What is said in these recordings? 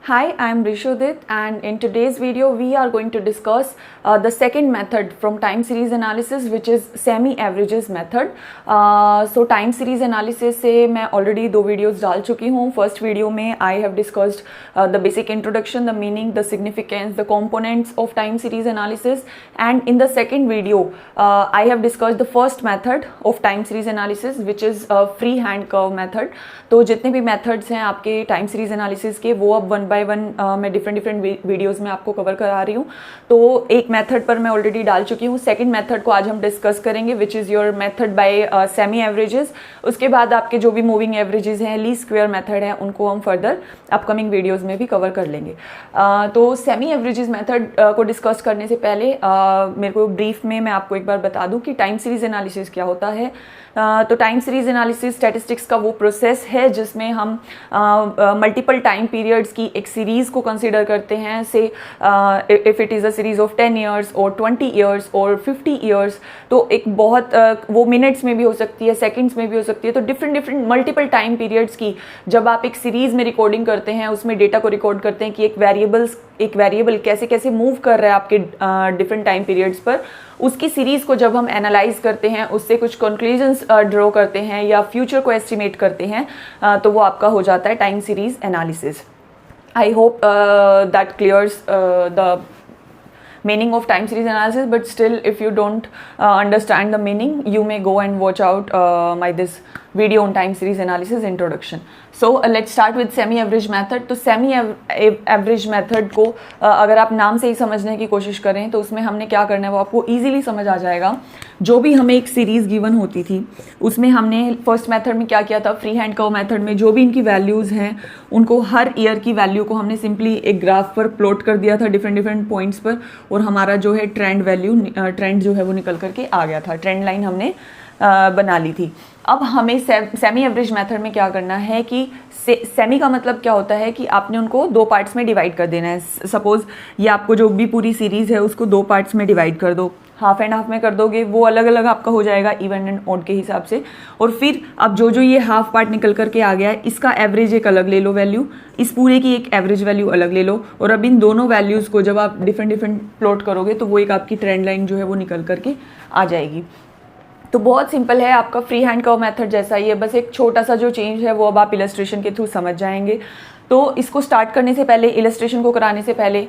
Hi, I am Rishudit, and in today's video we are going to discuss the second method from time series analysis, which is semi-averages method. So time series analysis से मैं already 2 videos डाल चुकी हूँ. First video में I have discussed the basic introduction, the meaning, the significance, the components of time series analysis, and in the second video I have discussed the first method of time series analysis, which is free hand curve method. तो जितने भी methods हैं आपके time series analysis के वो अब 1 by 1 मैं different videos में आपको कवर करा रही हूँ. तो एक मेथड पर मैं ऑलरेडी डाल चुकी हूँ. सेकंड मेथड को आज हम डिस्कस करेंगे, विच is your method by semi averages. उसके बाद आपके जो भी मूविंग एवरेजेस हैं, लीस्ट स्क्वायर मेथड है, उनको हम फर्दर अपकमिंग वीडियोस में भी कवर कर लेंगे. तो सेमी एवरेजेस मेथड को डिस्कस करने से पहले मेरे को ब्रीफ में मैं आपको एक बार बता दूं कि टाइम सीरीज एनालिसिस क्या होता है. तो टाइम सीरीज एनालिसिस स्टैटिस्टिक्स का वो प्रोसेस है जिसमें हम मल्टीपल टाइम पीरियड्स की एक सीरीज को कंसीडर करते हैं. से if it is a series of 10 years और 20 ईयर्स और 50 ईयर्स, तो एक बहुत वो मिनट्स में भी हो सकती है, सेकंड्स में भी हो सकती है. तो डिफरेंट मल्टीपल टाइम पीरियड्स की जब आप एक सीरीज में रिकॉर्डिंग करते हैं, उसमें डेटा को रिकॉर्ड करते हैं कि एक वेरिएबल कैसे कैसे मूव कर रहा है आपके डिफरेंट टाइम पीरियड्स पर, उसकी सीरीज को जब हम एनालाइज करते हैं, उससे कुछ कंक्लूजन्स ड्रॉ करते हैं या फ्यूचर को एस्टिमेट करते हैं, तो वो आपका हो जाता है time series analysis. I hope that clears the meaning of time series analysis, but still if you don't understand the meaning, you may go and watch out my this video on time series analysis introduction. So let's start with semi average method. तो semi average method को अगर आप नाम से ही समझने की कोशिश करें तो उसमें हमने क्या करना है वो आपको easily समझ आ जाएगा. जो भी हमें एक सीरीज गिवन होती थी उसमें हमने फर्स्ट मेथड में क्या किया था, फ्री हैंड कर्व मेथड में जो भी इनकी वैल्यूज़ हैं उनको हर ईयर की वैल्यू को हमने सिंपली एक ग्राफ पर प्लॉट कर दिया था डिफरेंट पॉइंट्स पर, और हमारा जो है ट्रेंड जो है वो निकल करके आ गया था. ट्रेंड लाइन हमने बना ली थी. अब हमें सेमी एवरेज मेथड में क्या करना है कि सेमी का मतलब क्या होता है कि आपने उनको 2 पार्ट्स में डिवाइड कर देना है. सपोज ये आपको जो भी पूरी सीरीज़ है उसको 2 पार्ट्स में डिवाइड कर दो, हाफ एंड हाफ में कर दोगे, वो अलग अलग आपका हो जाएगा इवन एंड ऑड के हिसाब से. और फिर अब जो ये हाफ पार्ट निकल करके आ गया है इसका एवरेज एक अलग ले लो वैल्यू, इस पूरे की एक एवरेज वैल्यू अलग ले लो, और अब इन दोनों वैल्यूज़ को जब आप डिफरेंट प्लॉट करोगे तो वो एक आपकी ट्रेंड लाइन जो है वो निकल करके आ जाएगी. तो बहुत सिंपल है, आपका फ्री हैंड कर्व मेथड जैसा ही है, बस एक छोटा सा जो चेंज है वो अब आप इलस्ट्रेशन के थ्रू समझ जाएंगे. तो इसको स्टार्ट करने से पहले, इलस्ट्रेशन को कराने से पहले,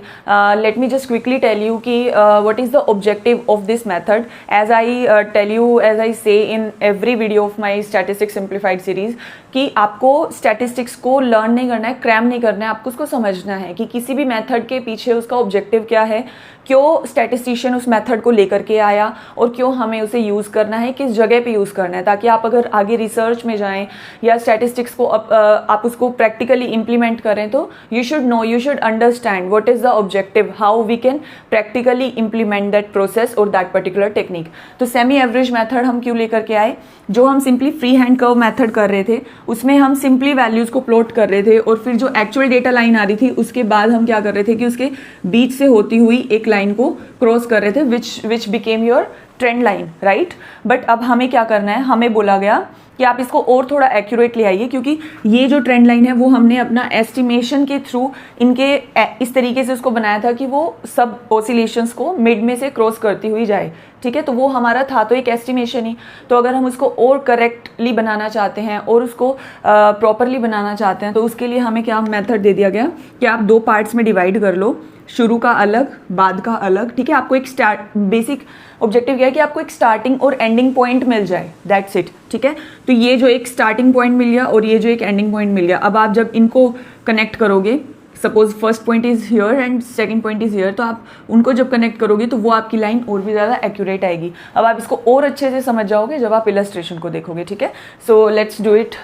let me just quickly tell you कि what is the objective of this method. As I say in every video of my statistics simplified series कि आपको स्टैटिस्टिक्स को लर्न नहीं करना है, क्रैम नहीं करना है, आपको उसको समझना है कि किसी भी मेथड के पीछे उसका ऑब्जेक्टिव क्या है, क्यों स्टैटिस्टिशियन उस मेथड को लेकर के आया और क्यों हमें उसे यूज़ करना है, किस जगह पे यूज़ करना है, ताकि आप अगर आगे रिसर्च में जाएं या स्टैटिस्टिक्स को आप उसको प्रैक्टिकली इम्प्लीमेंट करें तो you should understand what is the objective, how we can practically implement that process और दैट पर्टिकुलर टेक्निक. तो सेमी एवरेज मेथड हम क्यों लेकर के आए, जो हम simply free hand curve method कर रहे थे उसमें हम सिंपली वैल्यूज़ को प्लॉट कर रहे थे, और फिर जो एक्चुअल डेटा लाइन आ रही थी उसके बाद हम क्या कर रहे थे कि उसके बीच से होती हुई एक लाइन को क्रॉस कर रहे थे, which became your trend line, right. But अब हमें क्या करना है, हमें बोला गया कि आप इसको और थोड़ा एक्यूरेट ले आइए, क्योंकि ये जो ट्रेंड लाइन है वो हमने अपना एस्टिमेशन के थ्रू इनके इस तरीके से उसको बनाया था कि वो सब ऑसिलेशंस को मिड में से क्रॉस करती हुई जाए. ठीक है, तो वो हमारा था तो एक एस्टिमेशन ही. तो अगर हम उसको और करेक्टली बनाना चाहते हैं और उसको प्रॉपरली बनाना चाहते हैं तो उसके लिए हमें क्या मेथड दे दिया गया कि आप 2 पार्ट्स में डिवाइड कर लो, शुरू का अलग, बाद का अलग. ठीक है, आपको एक बेसिक ऑब्जेक्टिव क्या है कि आपको एक स्टार्टिंग और एंडिंग पॉइंट मिल जाए, दैट्स इट. ठीक है, तो ये जो एक स्टार्टिंग पॉइंट मिल गया और ये जो एक एंडिंग पॉइंट मिल गया, अब आप जब इनको कनेक्ट करोगे, suppose first point is here and second point is here, तो आप उनको जब कनेक्ट करोगे तो वो आपकी लाइन और भी ज़्यादा एक्यूरेट आएगी. अब आप इसको और अच्छे से समझ जाओगे जब आप इलस्ट्रेशन को देखोगे. ठीक है, so let's do it.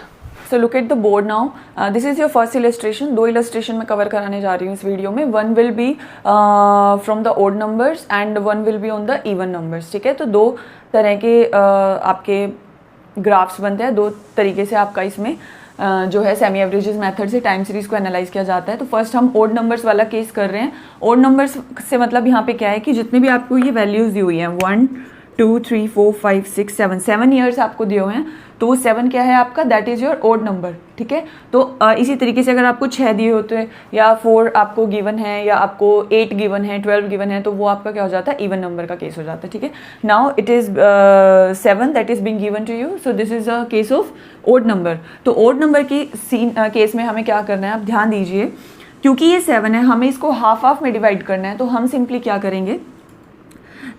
So look at the board now. This is your first illustration. 2 illustration मैं कवर कराने जा रही हूँ इस वीडियो में. 1 will be from the odd numbers and 1 will be on the even numbers. ठीक है, तो 2 तरह के आपके ग्राफ्स बनते हैं, 2 तरीके से आपका इसमें जो है सेमी एवरेजेस मेथड से टाइम सीरीज को एनालाइज किया जाता है. तो फर्स्ट हम ओड नंबर्स वाला केस कर रहे हैं. ओड नंबर्स से मतलब यहाँ पे क्या है कि जितने भी आपको ये वैल्यूज़ दी हुई हैं 1 2 3 4 5 6 7 7 ईयर्स आपको दिए हुए हैं, तो वो 7 क्या है आपका, that is your odd number, ठीक है। तो इसी तरीके से अगर आपको 6 दिए होते हैं या 4 आपको गिवन है या आपको 8 गिवन है, 12 गिवन है, तो वो आपका क्या हो जाता है, इवन नंबर का केस हो जाता है, ठीक है। Now it is 7 that is being given to you, so this is a case of odd number. तो ओड नंबर की केस में हमें क्या करना है, आप ध्यान दीजिए, क्योंकि ये 7 है, हमें इसको हाफ हाफ में डिवाइड करना है, तो हम सिंपली क्या करेंगे,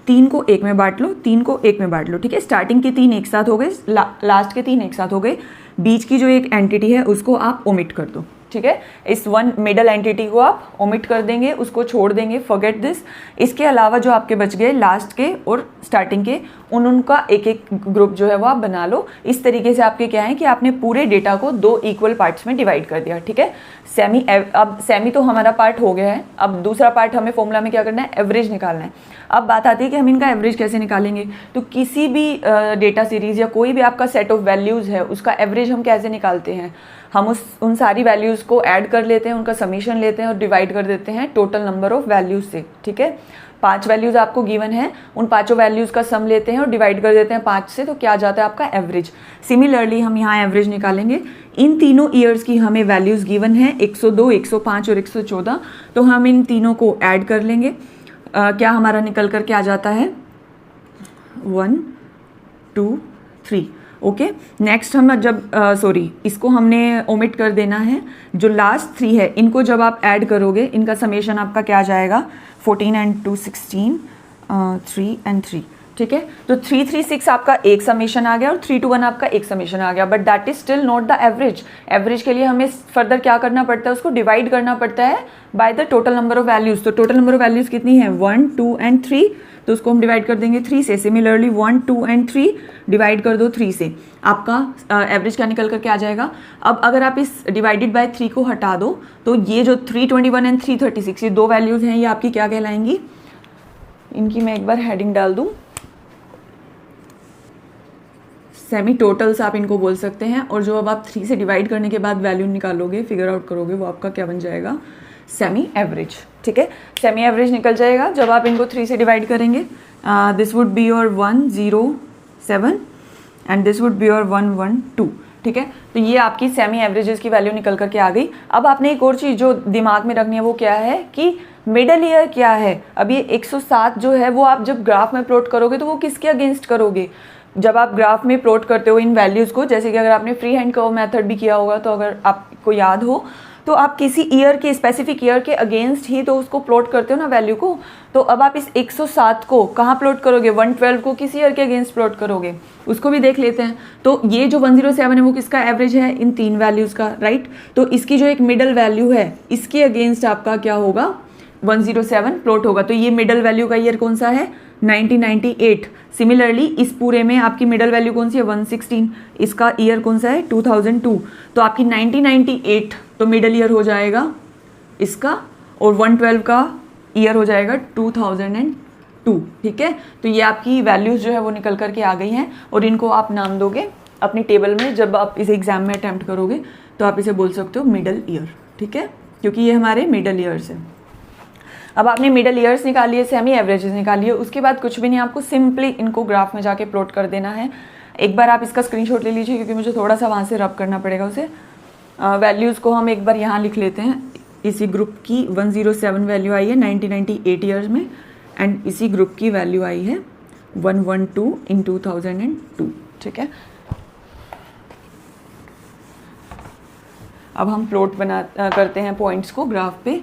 3 को 1 में बांट लो, 3 को 1 में बांट लो, ठीक है। स्टार्टिंग के 3 एक साथ हो गए, लास्ट के 3 एक साथ हो गए, बीच की जो एक एंटिटी है उसको आप ओमिट कर दो, ठीक है। इस वन मिडल एंटिटी को आप ओमिट कर देंगे, उसको छोड़ देंगे, फॉरगेट दिस। इसके अलावा जो आपके बच गए लास्ट के और स्टार्टिंग के, उनका एक एक ग्रुप जो है वो आप बना लो। इस तरीके से आपके क्या है कि आपने पूरे डेटा को 2 इक्वल पार्ट्स में डिवाइड कर दिया, ठीक है। सेमी, अब सेमी तो हमारा पार्ट हो गया है, अब दूसरा पार्ट हमें फॉर्मूला में क्या करना है, एवरेज निकालना है। अब बात आती है कि हम इनका एवरेज कैसे निकालेंगे। तो किसी भी डेटा सीरीज या कोई भी आपका सेट ऑफ वैल्यूज़ है, उसका एवरेज हम कैसे निकालते हैं, हम उन सारी वैल्यूज़ को ऐड कर लेते हैं, उनका समीशन लेते हैं और डिवाइड कर देते हैं टोटल नंबर ऑफ वैल्यूज़ से, ठीक है। 5 वैल्यूज़ आपको गिवन है, उन 5 वैल्यूज़ का सम लेते हैं और डिवाइड कर देते हैं 5 से, तो क्या आ जाता है आपका एवरेज। सिमिलरली हम यहाँ एवरेज निकालेंगे, इन तीनों ईयर्स की हमें वैल्यूज़ गिवन है 102, 105 और 114, तो हम इन तीनों को ऐड कर लेंगे। क्या हमारा निकल कर के आ जाता है 1 2 3, ओके। नेक्स्ट हम जब इसको हमने ओमिट कर देना है, जो लास्ट 3 है इनको जब आप ऐड करोगे, इनका समेशन आपका क्या आ जाएगा, 14 and 2 16, 3 and 3, ठीक है। तो 3 3 6 आपका एक समेशन आ गया और 3 2 1 आपका एक समेशन आ गया, but that is still not the average. Average के लिए हमें फर्दर क्या करना पड़ता है, उसको डिवाइड करना पड़ता है by the total number of values. तो टोटल नंबर ऑफ वैल्यूज कितनी है, 1 2 and 3, तो उसको हम डिवाइड कर देंगे 3 से। सिमिलरली 1 2 and 3 डिवाइड कर दो 3 से, आपका एवरेज क्या निकल करके आ जाएगा। अब अगर आप इस डिवाइडेड बाय 3 को हटा दो, तो ये जो 321 and 336 ये 2 वैल्यूज हैं, ये आपकी क्या कहलाएंगी, इनकी मैं एक बार हेडिंग डाल दूं, सेमी टोटल्स आप इनको बोल सकते हैं। और जो अब आप 3 से डिवाइड करने के बाद वैल्यू निकालोगे, फिगर आउट करोगे, वो आपका क्या बन जाएगा, सेमी एवरेज, ठीक है। सेमी एवरेज निकल जाएगा जब आप इनको 3 से डिवाइड करेंगे। This would be your 107 and this would be your 112, ठीक है। तो ये आपकी सेमी एवरेजेस की वैल्यू निकल करके आ गई। अब आपने एक और चीज़ जो दिमाग में रखनी है वो क्या है कि मिडल ईयर क्या है। अब ये 107 जो है वो आप जब ग्राफ में प्लॉट करोगे तो वो किसके अगेंस्ट करोगे, जब आप ग्राफ में प्लॉट करते हो इन वैल्यूज़ को, जैसे कि अगर आपने फ्री हैंड कर्व मेथड भी किया होगा, तो अगर आपको याद हो तो आप किसी ईयर के, स्पेसिफिक ईयर के अगेंस्ट ही तो उसको प्लॉट करते हो ना वैल्यू को। तो अब आप इस 107 को कहाँ प्लॉट करोगे, 112 को किस ईयर के अगेंस्ट प्लॉट करोगे, उसको भी देख लेते हैं। तो ये जो 107 है वो किसका एवरेज है, इन 3 वैल्यूज़ का, राइट। तो इसकी जो एक मिडल वैल्यू है, इसके अगेंस्ट आपका क्या होगा, 107 प्लॉट होगा। तो ये मिडल वैल्यू का ईयर कौन सा है, 1998। सिमिलरली इस पूरे में आपकी मिडल वैल्यू कौन सी है, 116, इसका ईयर कौन सा है, 2002। तो आपकी 1998 तो मिडल ईयर हो जाएगा इसका, और 112 का ईयर हो जाएगा 2002, ठीक है। तो ये आपकी वैल्यूज जो है वो निकल करके आ गई हैं, और इनको आप नाम दोगे अपनी टेबल में। जब आप इसे एग्जाम में अटैम्प्ट करोगे तो आप इसे बोल सकते हो मिडल ईयर, ठीक है, क्योंकि ये हमारे मिडल ईयर्स है। अब आपने मिडल ईयर्स निकालिए, सेमी एवरेजेस निकालिए, उसके बाद कुछ भी नहीं, आपको सिंपली इनको ग्राफ में जाके प्लॉट कर देना है। एक बार आप इसका स्क्रीनशॉट ले लीजिए, क्योंकि मुझे थोड़ा सा वहाँ से रब करना पड़ेगा उसे। वैल्यूज़ को हम एक बार यहाँ लिख लेते हैं। इसी ग्रुप की 107 वैल्यू आई है 1998 ईयर्स में, एंड इसी ग्रुप की वैल्यू आई है 112 इन 2002, ठीक है। अब हम प्लॉट करते हैं पॉइंट्स को ग्राफ पे।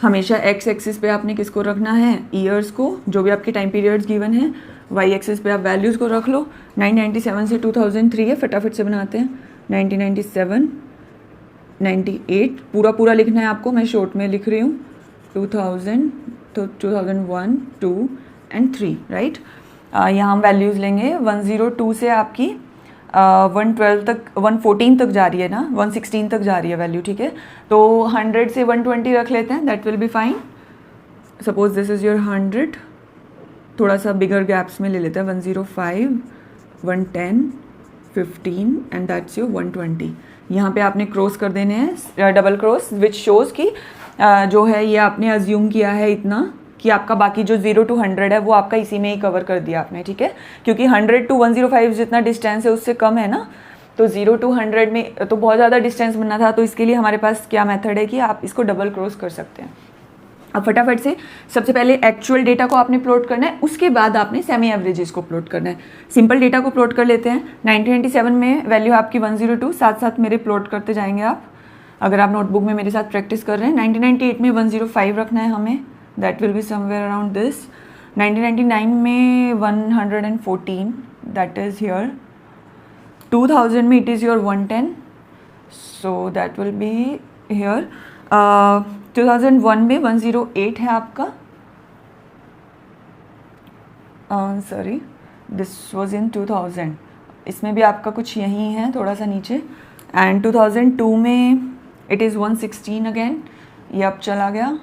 हमेशा एक्स एक्सिस पे आपने किसको रखना है, ईयर्स को, जो भी आपके टाइम पीरियड्स गिवन हैं। वाई एक्सिस पे आप वैल्यूज़ को रख लो। 1997 से 2003 है, फटाफट से बनाते हैं। 1997, 98 पूरा लिखना है आपको, मैं शॉर्ट में लिख रही हूँ। 2000, तो 2001, 2 एंड 3, राइट। यहाँ हम वैल्यूज़ लेंगे। 102 से आपकी 112 तक, 114 तक जा रही है ना, 116 तक जा रही है वैल्यू, ठीक है। तो 100 से 120 रख लेते हैं, that will be fine. Suppose this is your 100, थोड़ा सा बिगर गैप्स में ले लेते हैं। 105, 110, 15 एंड दैट्स योर 120। यहाँ पे आपने क्रॉस कर देने हैं, डबल क्रॉस, विच शोज़ कि जो है ये आपने अज्यूम किया है इतना कि आपका बाकी जो 0 to 100 है वो आपका इसी में ही कवर कर दिया आपने, ठीक है, क्योंकि 100 to 105 जितना डिस्टेंस है उससे कम है ना, तो 0 to 100 में तो बहुत ज़्यादा डिस्टेंस बनना था, तो इसके लिए हमारे पास क्या मेथड है कि आप इसको डबल क्रॉस कर सकते हैं। अब फटाफट से सबसे पहले एक्चुअल डेटा को आपने प्लॉट करना है, उसके बाद आपने सेमी एवरेजेस को प्लॉट करना है। सिंपल डेटा को प्लॉट कर लेते हैं। 1997 में वैल्यू आपकी 102, साथ साथ मेरे प्लॉट करते जाएंगे आप, अगर आप नोटबुक में मेरे साथ प्रैक्टिस कर रहे हैं। 1998 में 105 रखना है हमें, that will be somewhere around this. 1999 में 114, दैट इज़ हियर। 2000 में it is your 110, so that will be here. 2001 में 108 है आपका, सॉरी दिस वाज इन 2000, इसमें भी आपका कुछ यही है थोड़ा सा नीचे। एंड 2002 में इट इज़ 116 अगेन, ये अब चला गया,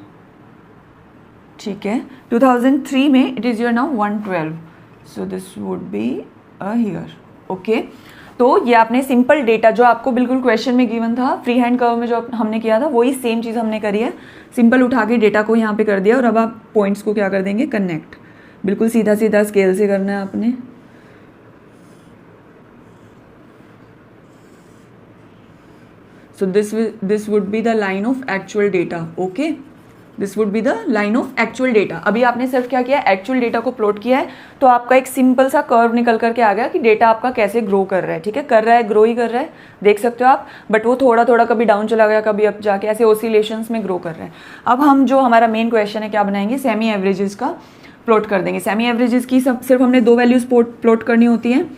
ठीक है। 2003 में it is your now 112, so this would be here, okay. तो ये आपने सिंपल डेटा जो आपको बिल्कुल क्वेश्चन में गिवन था, फ्री हैंड कर्व में जो हमने किया था वही सेम चीज़ हमने करी है, सिंपल उठा के डेटा को यहाँ पे कर दिया और अब आप पॉइंट्स को क्या कर देंगे, कनेक्ट, बिल्कुल सीधा सीधा स्केल से करना है आपने। So this would be the line of actual data, okay, this would be the line of actual data. अभी आपने सिर्फ क्या किया, एक्चुअल डेटा को प्लॉट किया है, तो आपका एक सिंपल सा कर्व निकल करके आ गया कि डेटा आपका कैसे ग्रो कर रहा है, ठीक है, कर रहा है, ग्रो ही कर रहा है, देख सकते हो आप, बट वो थोड़ा थोड़ा कभी डाउन चला गया, कभी अप जाके, ऐसे ओसिलेशंस में ग्रो कर रहा है। अब हम जो हमारा मेन क्वेश्चन है क्या बनाएंगे, सेमी एवरेजेस का प्लॉट कर देंगे। सेमी एवरेजेस की सिर्फ हमने 2 वैल्यूज प्लॉट करनी होती हैं,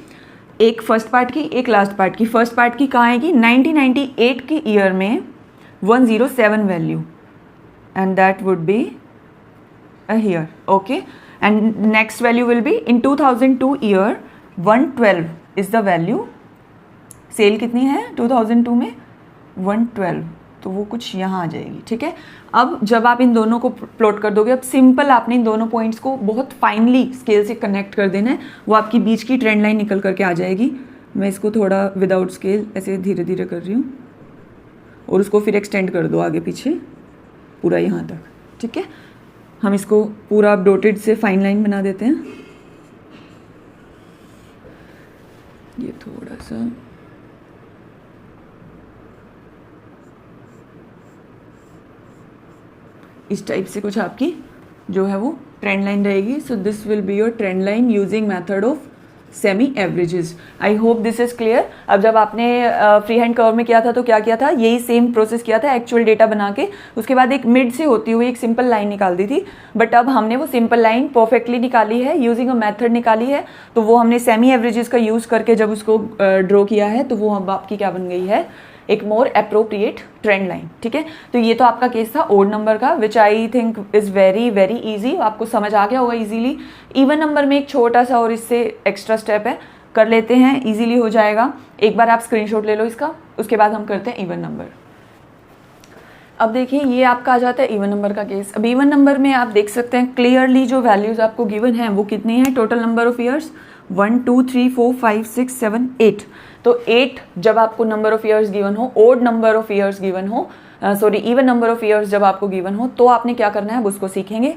एक फर्स्ट पार्ट की, एक लास्ट पार्ट की। फर्स्ट पार्ट की कहाँ आएगी, 1998 के ईयर में 107 value, and that would be here, okay, and next value will be in 2002 year 112 is the value, cell कितनी है 2002 में 112, तो वो कुछ यहाँ आ जाएगी, ठीक है। अब जब आप इन दोनों को प्लॉट कर दोगे, अब सिंपल आपने इन दोनों पॉइंट्स को बहुत फाइनली स्केल से कनेक्ट कर देना है, वो आपकी बीच की ट्रेंड लाइन निकल करके आ जाएगी। मैं इसको थोड़ा विदाउट स्केल ऐसे धीरे धीरे कर रही हूँ और उसको फिर एक्सटेंड कर दो आगे पीछे पूरा यहाँ तक, ठीक है। हम इसको पूरा डॉटेड से फाइन लाइन बना देते हैं, ये थोड़ा सा इस टाइप से कुछ आपकी जो है वो ट्रेंड लाइन रहेगी। So this will be your trend line using method of semi averages. I hope this is clear. अब जब आपने फ्री हैंड कर्व में किया था तो क्या किया था, यही सेम प्रोसेस किया था, एक्चुअल डेटा बना के उसके बाद एक मिड से होती हुई एक सिंपल लाइन निकाल दी थी, बट अब हमने वो सिंपल लाइन परफेक्टली निकाली है, यूजिंग अ मेथड निकाली है, तो वो हमने सेमी एवरेजेस का यूज़ करके जब उसको ड्रॉ किया है तो वो अब आपकी क्या बन गई है, एक मोर अप्रोप्रिएट ट्रेंड लाइन, ठीक है। तो ये तो आपका केस था ओड नंबर का, which I think is very very easy, आपको समझ आ गया होगा इजीली। इवन नंबर में एक छोटा सा और इससे एक्स्ट्रा स्टेप है, कर लेते हैं, इजीली हो जाएगा। एक बार आप स्क्रीनशॉट ले लो इसका, उसके बाद हम करते हैं इवन नंबर। अब देखिए ये आपका आ जाता है इवन नंबर का केस। अब इवन नंबर में आप देख सकते हैं क्लियरली जो वैल्यूज आपको गिवन है वो कितनी है, टोटल नंबर ऑफ ईयर्स 1 2 3 4 5 6 7 8। तो 8 जब आपको नंबर ऑफ ईयर्स गिवन हो, odd number of years given हो, sorry even number of years जब आपको गिवन हो, तो आपने क्या करना है अब उसको सीखेंगे।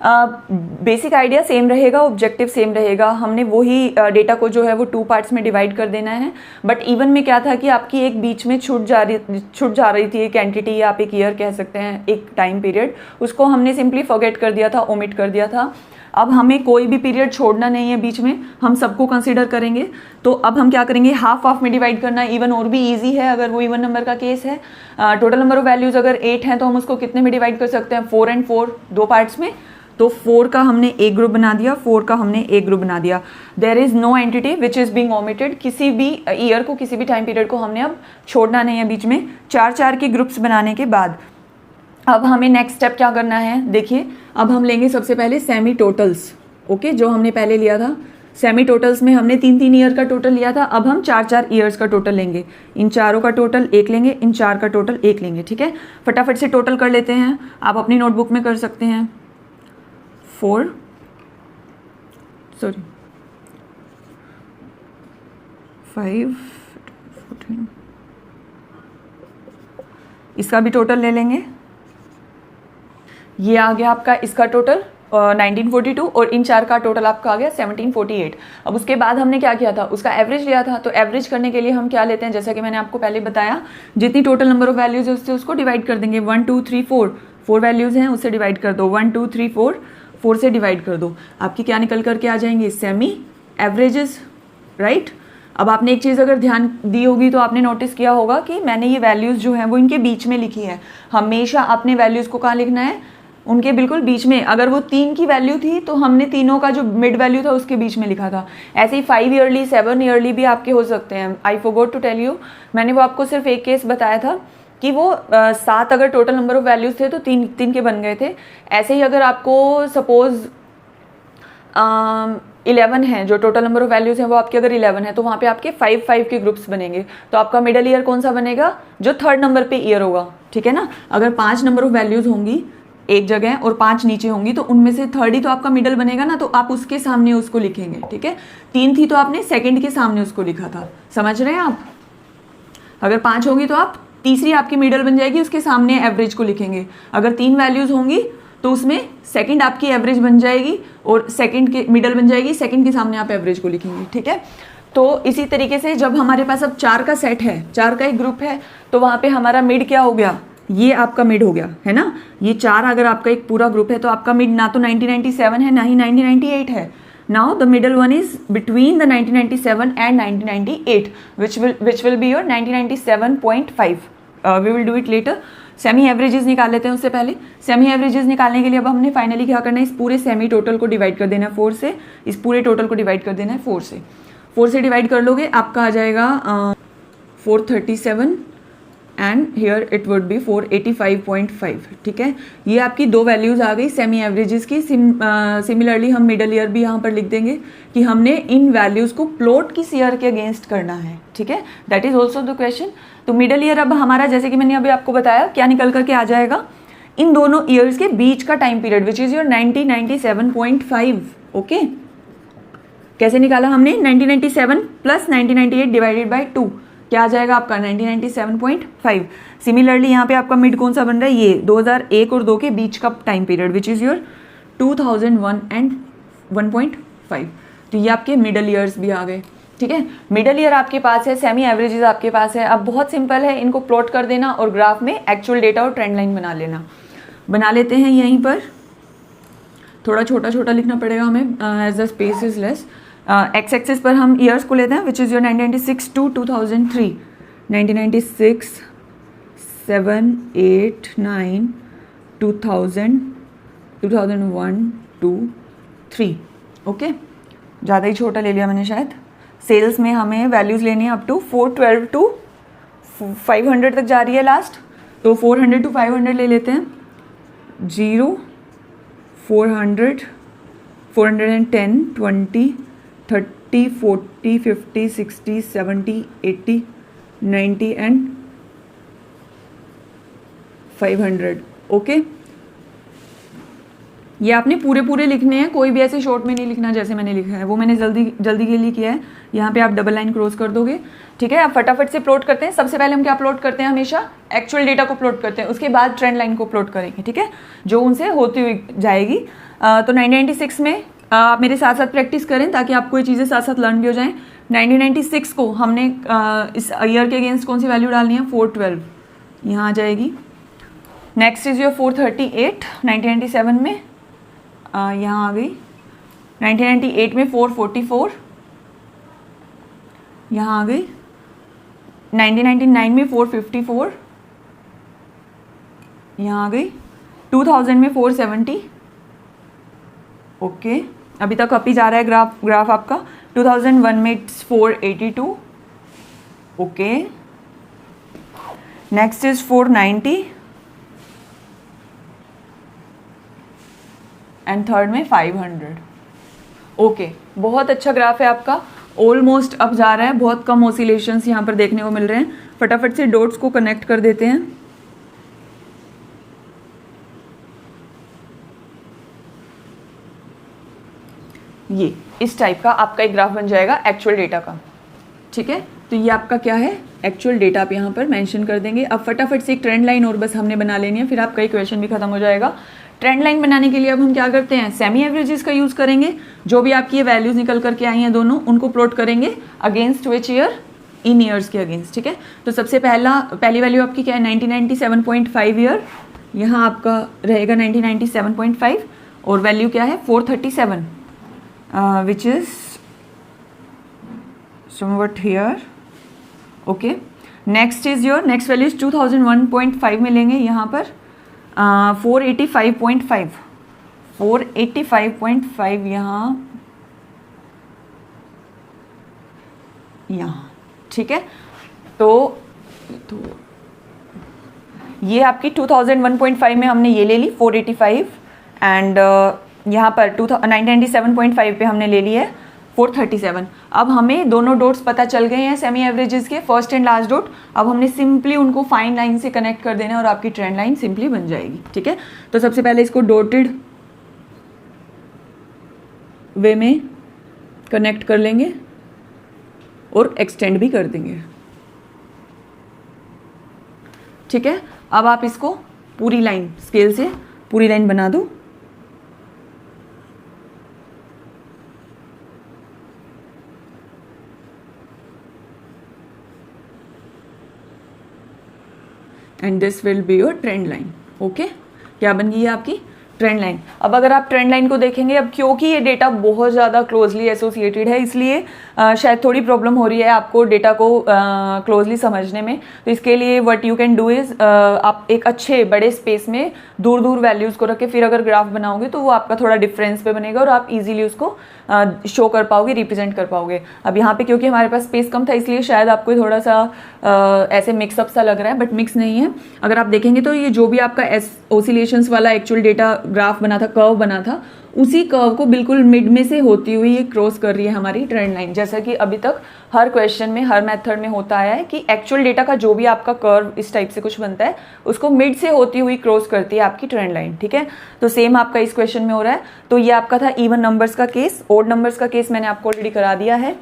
बेसिक आइडिया सेम रहेगा, ऑब्जेक्टिव सेम रहेगा, हमने वही डेटा को जो है वो 2 पार्ट्स में डिवाइड कर देना है। बट इवन में क्या था कि आपकी एक बीच में छूट जा रही थी एक एंटिटी, या आप एक ईयर कह सकते हैं, एक टाइम पीरियड, उसको हमने सिंपली फॉरगेट कर दिया था, ओमिट कर दिया था। अब हमें कोई भी पीरियड छोड़ना नहीं है बीच में, हम सबको कंसीडर करेंगे। तो अब हम क्या करेंगे, हाफ हाफ में डिवाइड करना, इवन और भी इजी है अगर वो इवन नंबर का केस है। टोटल नंबर ऑफ वैल्यूज अगर 8 हैं तो हम उसको कितने में डिवाइड कर सकते हैं, 4 and 4, 2 पार्ट्स में। तो 4 का हमने एक ग्रुप बना दिया, 4 का हमने एक ग्रुप बना दिया। There is no entity which is being omitted, किसी भी ईयर को, किसी भी टाइम पीरियड को हमने अब छोड़ना नहीं है बीच में। 4 के ग्रुप्स बनाने के बाद अब हमें नेक्स्ट स्टेप क्या करना है, देखिए अब हम लेंगे सबसे पहले सेमी टोटल्स, ओके, जो हमने पहले लिया था। सेमी टोटल्स में हमने 3 ईयर का टोटल लिया था, अब हम 4 ईयर्स का टोटल लेंगे। इन चारों का टोटल 1 लेंगे, इन 4 का टोटल 1 लेंगे, ठीक है। फटाफट से टोटल कर लेते हैं, आप अपनी नोटबुक में कर सकते हैं। 5 14, इसका भी टोटल ले लेंगे। ये आ गया आपका इसका टोटल 1942 और इन 4 का टोटल आपका आ गया 1748। अब उसके बाद हमने क्या किया था, उसका एवरेज लिया था। तो एवरेज करने के लिए हम क्या लेते हैं, जैसा कि मैंने आपको पहले बताया, जितनी टोटल नंबर ऑफ वैल्यूज है उससे उसको डिवाइड कर देंगे। 1 2 3 4 4 वैल्यूज हैं, उससे डिवाइड कर दो। 1 2 3 4 4 से डिवाइड कर दो, आपकी क्या निकल करके आ जाएंगे, सेमी एवरेजेस, राइट। अब आपने एक चीज़ अगर ध्यान दी होगी तो आपने नोटिस किया होगा कि मैंने ये वैल्यूज़ जो हैं वो इनके बीच में लिखी है। हमेशा अपने वैल्यूज़ को कहाँ लिखना है, उनके बिल्कुल बीच में। अगर वो 3 की वैल्यू थी तो हमने तीनों का जो मिड वैल्यू था उसके बीच में लिखा था। ऐसे ही 5 ईयरली 7 ईयरली भी आपके हो सकते हैं। I forgot to tell you, मैंने वो आपको सिर्फ एक केस बताया था कि वो 7 अगर टोटल नंबर ऑफ वैल्यूज़ थे तो 3 के बन गए थे। ऐसे ही अगर आपको सपोज 11 है, जो टोटल नंबर ऑफ वैल्यूज हैं वो आपके अगर 11 है तो वहाँ पे आपके 5 के ग्रुप्स बनेंगे। तो आपका मिडल ईयर कौन सा बनेगा, जो 3rd नंबर पे ईयर होगा, ठीक है ना। अगर 5 नंबर ऑफ वैल्यूज होंगी एक जगह और 5 नीचे होंगी तो उनमें से 3rd ही तो आपका मिडल बनेगा ना, तो आप उसके सामने उसको लिखेंगे, ठीक है। 3 थी तो आपने 2nd के सामने उसको लिखा था, समझ रहे हैं आप। अगर 5 होगी तो आप तीसरी आपकी मिडल बन जाएगी, उसके सामने एवरेज को लिखेंगे। अगर 3 वैल्यूज होंगी तो उसमें 2nd आपकी एवरेज बन जाएगी और 2nd के मिडल बन जाएगी, 2nd के सामने आप एवरेज को लिखेंगे, ठीक है। तो इसी तरीके से जब हमारे पास अब 4 का सेट है, 4 का एक ग्रुप है, तो वहाँ पे हमारा मिड क्या हो गया, ये आपका मिड हो गया, है ना। ये 4 अगर आपका एक पूरा ग्रुप है तो आपका मिड ना तो 1997 है ना ही 1998 है। Now the middle one is between the 1997 and 1998 which will be your 1997.5. We will do it later. Semi averages निकाल लेते हैं उससे पहले। सेमी एवरेजेस निकालने के लिए अब हमने फाइनली क्या करना है, इस पूरे सेमी टोटल को डिवाइड कर देना है 4 से, इस पूरे टोटल को डिवाइड कर देना है 4 से। 4 से डिवाइड कर लोगे आपका आ जाएगा 437 and here it would be 485.5, ठीक है। ये आपकी 2 वैल्यूज आ गई सेमी एवरेजेस की। सिमिलरली हम मिडल ईयर भी यहाँ पर लिख देंगे कि हमने इन वैल्यूज को प्लॉट किस ईयर के अगेंस्ट करना है, ठीक है। That is also the question. तो मिडल ईयर अब हमारा, जैसे कि मैंने अभी आपको बताया, क्या निकल करके आ जाएगा, इन दोनों ईयर्स के बीच का time period which is your 1997.5, okay. कैसे निकाला हमने, 1997 प्लस 1998 डिवाइडेड बाई 2, क्या आ जाएगा आपका 1997.5। सिमिलरली यहाँ पे आपका मिड कौन सा बन रहा है, ये 2001 और 2 के बीच का time period which is your 2001 and 1.5। तो ये आपके मिडल ईयर्स भी आ गए, ठीक है। मिडल ईयर आपके पास है, सेमी एवरेजेस आपके पास है। अब बहुत सिंपल है, इनको प्लॉट कर देना और ग्राफ में एक्चुअल डेटा और ट्रेंड लाइन बना लेना। बना लेते हैं, यहीं पर थोड़ा छोटा छोटा लिखना पड़ेगा हमें as the space is less. X axis पर हम ईयर्स को लेते हैं which is your 1996 to 2003, 1996, 7, 8, 9, 2000, 2001, 2, 3, okay. ज़्यादा ही छोटा ले लिया मैंने शायद। सेल्स में हमें वैल्यूज़ लेनी है अप टू 412 टू 500 तक जा रही है लास्ट, तो 400 टू 500 ले लेते हैं। 0, 400, 410, 20, 30, 40, 50, 60, 70, 80, 90 एंड 500, ओके। ये आपने पूरे पूरे लिखने हैं, कोई भी ऐसे शॉर्ट में नहीं लिखना जैसे मैंने लिखा है, वो मैंने जल्दी के लिए किया है। यहाँ पे आप डबल लाइन क्रॉस कर दोगे, ठीक है। आप फटाफट से प्लॉट करते हैं। सबसे पहले हम क्या प्लॉट करते हैं, हमेशा एक्चुअल डेटा को प्लॉट करते हैं, उसके बाद ट्रेंड लाइन को प्लॉट करेंगे, ठीक है, जो उनसे होती हुई जाएगी। तो 1996 में आप मेरे साथ साथ प्रैक्टिस करें ताकि आपको ये चीज़ें साथ साथ लर्न भी हो जाएं। 1996 को हमने इस ईयर के अगेंस्ट कौन सी वैल्यू डालनी है, 412 यहाँ आ जाएगी। नेक्स्ट इज योर 438 1997 में, यहाँ आ गई। 1998 में 444 यहाँ आ गई। 1999 में 454 यहाँ आ गई। 2000 में 470, ओके। अभी तक अप ही जा रहा है ग्राफ आपका। 2001 में 482, okay. Next is 490 and third में 500, ओके। बहुत अच्छा ग्राफ है आपका, ऑलमोस्ट अब जा रहा है। बहुत कम ऑसिलेशंस यहाँ पर देखने को मिल रहे हैं। फटाफट से डॉट्स को कनेक्ट कर देते हैं। ये इस टाइप का आपका एक ग्राफ बन जाएगा एक्चुअल डेटा का, ठीक है। तो ये आपका क्या है, एक्चुअल डेटा आप यहाँ पर मेंशन कर देंगे। अब फटाफट से एक ट्रेंड लाइन और बस हमने बना लेनी है, फिर आपका इक्वेशन भी खत्म हो जाएगा। ट्रेंड लाइन बनाने के लिए अब हम क्या करते हैं, सेमी एवरेजेस का यूज़ करेंगे। जो भी आपकी ये वैल्यूज़ निकल करके आई हैं दोनों, उनको प्लॉट करेंगे against which year, in years के अगेंस्ट, ठीक है। तो सबसे पहली वैल्यू आपकी क्या है, 1997.5 ईयर, यहाँ आपका रहेगा 1997.5 और वैल्यू क्या है 437 which is somewhat here, okay. Next is your next value is 2001.5 मिलेंगे यहाँ पर 485.5 यहाँ, ठीक है। तो ये आपकी 2001.5 में हमने ये ले ली 485 एंड यहाँ पर 1997.5 पे हमने ले ली है 437। अब हमें दोनों डॉट्स पता चल गए हैं सेमी एवरेजेस के, फर्स्ट एंड लास्ट डॉट। अब हमने सिंपली उनको फाइन लाइन से कनेक्ट कर देना है और आपकी ट्रेंड लाइन सिंपली बन जाएगी, ठीक है। तो सबसे पहले इसको डॉटेड वे में कनेक्ट कर लेंगे और एक्सटेंड भी कर देंगे, ठीक है। अब आप इसको पूरी लाइन स्केल से पूरी लाइन बना दो। And this will be your trend line, okay. क्या बन गई है आपकी ट्रेंड लाइन। अब अगर आप ट्रेंड लाइन को देखेंगे, अब क्योंकि ये डेटा बहुत ज़्यादा क्लोजली एसोसिएटेड है, इसलिए शायद थोड़ी प्रॉब्लम हो रही है आपको डेटा को क्लोजली समझने में। तो इसके लिए what you can do is, आप एक अच्छे बड़े स्पेस में दूर दूर वैल्यूज़ को रख के फिर अगर ग्राफ बनाओगे तो वो आपका थोड़ा डिफरेंस पे बनेगा और आप इजीली उसको शो कर पाओगे, रिप्रेजेंट कर पाओगे। अब यहाँ पे क्योंकि हमारे पास स्पेस कम था इसलिए शायद आपको थोड़ा सा ऐसे मिक्सअप सा लग रहा है, बट मिक्स नहीं है। अगर आप देखेंगे तो ये जो भी आपका ओसिलेशंस वाला एक्चुअल डेटा ग्राफ बना था, कर्व बना था, उसी कर्व को बिल्कुल मिड में से होती हुई ये क्रॉस कर रही है हमारी ट्रेंड लाइन। जैसा कि अभी तक हर क्वेश्चन में, हर मेथड में होता आया है कि एक्चुअल डेटा का जो भी आपका कर्व इस टाइप से कुछ बनता है, उसको मिड से होती हुई क्रॉस करती है आपकी ट्रेंड लाइन, ठीक है। तो सेम आपका इस क्वेश्चन में हो रहा है। तो ये आपका था इवन नंबर्स का केस। ऑड नंबर्स का केस मैंने आपको ऑलरेडी करा दिया है।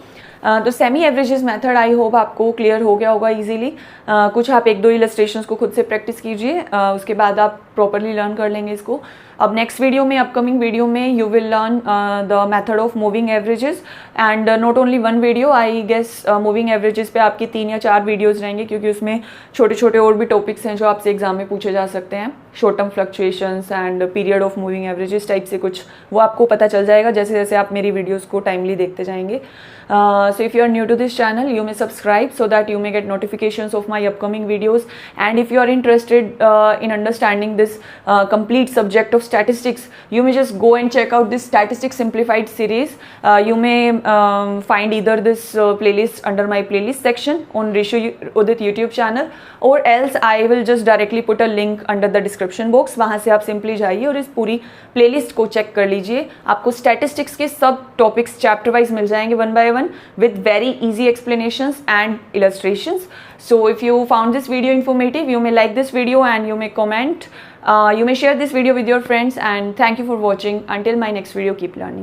तो semi averages method I hope आपको क्लियर हो गया होगा इजीली। कुछ आप एक दो इलस्ट्रेशंस को खुद से प्रैक्टिस कीजिए, उसके बाद आप प्रॉपरली लर्न कर लेंगे इसको। अब नेक्स्ट वीडियो में, अपकमिंग वीडियो में you will learn the method of moving averages and not only one video, I guess moving averages पे आपकी 3 या 4 वीडियोज़ रहेंगे, क्योंकि उसमें छोटे छोटे और भी टॉपिक्स हैं जो आपसे एग्जाम में पूछे जा सकते हैं। Short term fluctuations and period of moving averages type से कुछ, वो आपको पता चल जाएगा जैसे जैसे आप मेरी वीडियोज़ को टाइमली देखते जाएंगे। So if you are new to this channel, you may subscribe so that you may get notifications of my upcoming videos. And if you are interested in understanding this complete subject of statistics, you may just go and check out this Statistics Simplified series. You may find either this playlist under my playlist section on Rishu Udit YouTube channel, or else I will just directly put a link under the description box. वहाँ से आप simply जाइए और इस पूरी playlist को check कर लीजिए। आपको statistics के सब topics chapter wise मिल जाएंगे one by one with very easy explanations and illustrations. So if you found this video informative, you may like this video and you may comment. You may share this video with your friends, and thank you for watching. Until my next video, keep learning.